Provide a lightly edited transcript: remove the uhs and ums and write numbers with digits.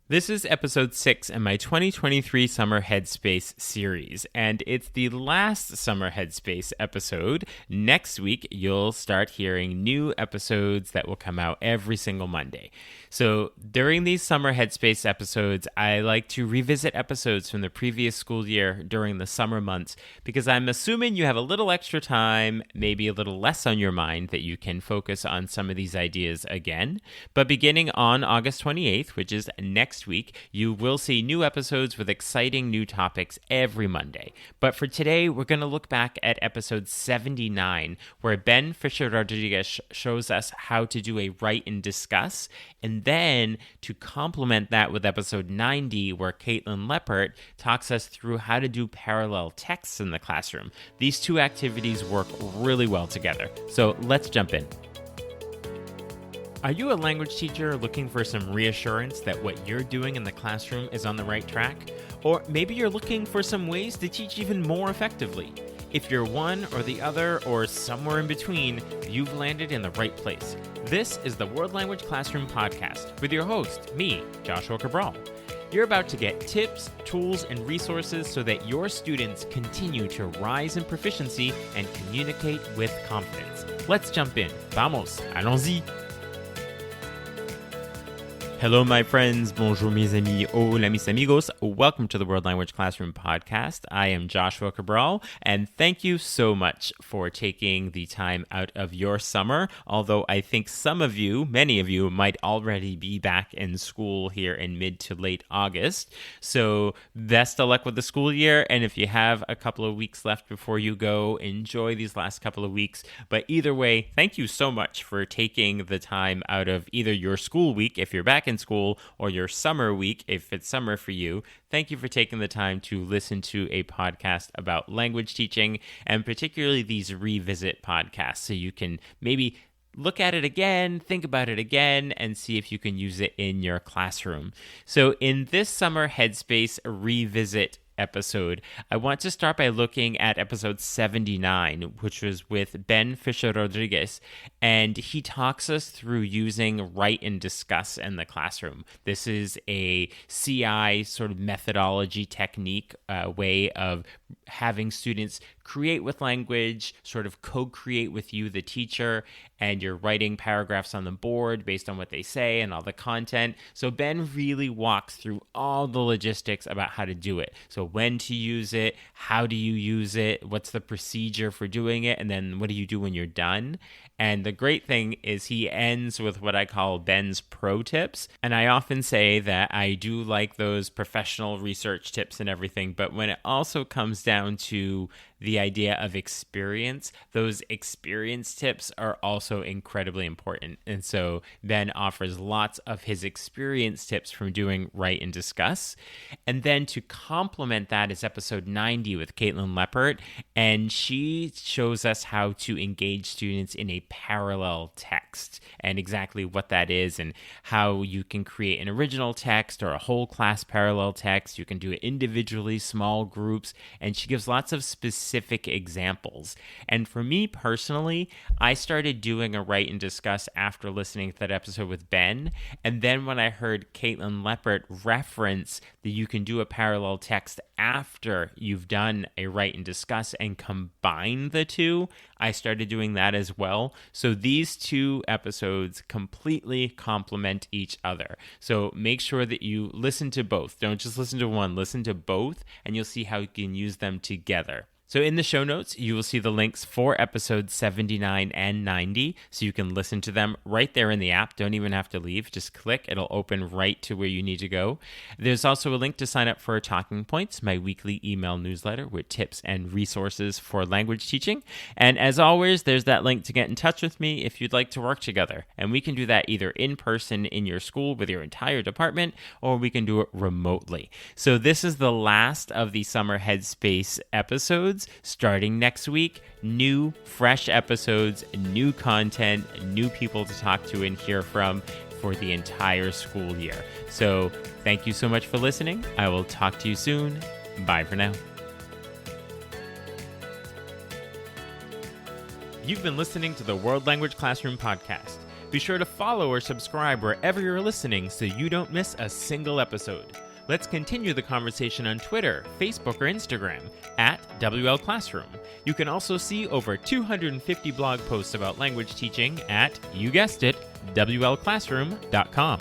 This is episode 6 in my 2023 Summer Headspace series, and it's the last Summer Headspace episode. Next week, you'll start hearing new episodes that will come out every single Monday. So during these Summer Headspace episodes, I like to revisit episodes from the previous school year during the summer months because I'm assuming you have a little extra time, maybe a little less on your mind, that you can focus on some of these ideas again. But beginning on August 28th, which is next week, you will see new episodes with exciting new topics every Monday. But for today, we're going to look back at episode 79, where Ben Fisher-Rodriguez shows us how to do a write and discuss, and then to complement that with episode 90, where Kaitlin Leppert talks us through how to do parallel texts in the classroom. These two activities work really well together. So let's jump in. Are you a language teacher looking for some reassurance that what you're doing in the classroom is on the right track? Or maybe you're looking for some ways to teach even more effectively. If you're one or the other or somewhere in between, you've landed in the right place. This is the World Language Classroom Podcast with your host, me, Joshua Cabral. You're about to get tips, tools, and resources so that your students continue to rise in proficiency and communicate with confidence. Let's jump in. Vamos, allons-y. Hello, my friends. Bonjour, mes amis. Hola, mis amigos. Welcome to the World Language Classroom Podcast. I am Joshua Cabral, and thank you so much for taking the time out of your summer, although I think some of you, many of you, might already be back in school here in mid to late August. So best of luck with the school year, and if you have a couple of weeks left before you go, enjoy these last couple of weeks. But either way, thank you so much for taking the time out of either your school week, if you're back in school, or your summer week, if it's summer for you. Thank you for taking the time to listen to a podcast about language teaching, and particularly these revisit podcasts, so you can maybe look at it again, think about it again, and see if you can use it in your classroom. So in this Summer Headspace revisit episode, I want to start by looking at episode 79, which was with Ben Fisher-Rodriguez, and he talks us through using write and discuss in the classroom. This is a CI sort of methodology technique, way of having students create with language, sort of co-create with you, the teacher, and you're writing paragraphs on the board based on what they say and all the content. So Ben really walks through all the logistics about how to do it. So when to use it, how do you use it, what's the procedure for doing it, and then what do you do when you're done? And the great thing is he ends with what I call Ben's pro tips. And I often say that I do like those professional research tips and everything, but when it also comes down to the idea of experience, those experience tips are also incredibly important. And so Ben offers lots of his experience tips from doing write and discuss. And then to complement that is episode 90 with Kaitlin Leppert, and she shows us how to engage students in a parallel text and exactly what that is and how you can create an original text or a whole class parallel text. You can do it individually, small groups, and she gives lots of specific examples. And for me personally, I started doing a write and discuss after listening to that episode with Ben, and then when I heard Kaitlin Leppert reference that you can do a parallel text after you've done a write and discuss and combine the two, I started doing that as well. So these two episodes completely complement each other. So make sure that you listen to both. Don't just listen to one, listen to both, and you'll see how you can use them together. So in the show notes, you will see the links for episodes 79 and 90, so you can listen to them right there in the app. Don't even have to leave. Just click. It'll open right to where you need to go. There's also a link to sign up for Talking Points, my weekly email newsletter with tips and resources for language teaching. And as always, there's that link to get in touch with me if you'd like to work together. And we can do that either in person in your school with your entire department, or we can do it remotely. So this is the last of the Summer Headspace episodes. Starting next week, new, fresh episodes, new content, new people to talk to and hear from for the entire school year. So thank you so much for listening. I will talk to you soon. Bye for now. You've been listening to the World Language Classroom Podcast. Be sure to follow or subscribe wherever you're listening so you don't miss a single episode. Let's continue the conversation on Twitter, Facebook, or Instagram at WL Classroom. You can also see over 250 blog posts about language teaching at, you guessed it, WLClassroom.com.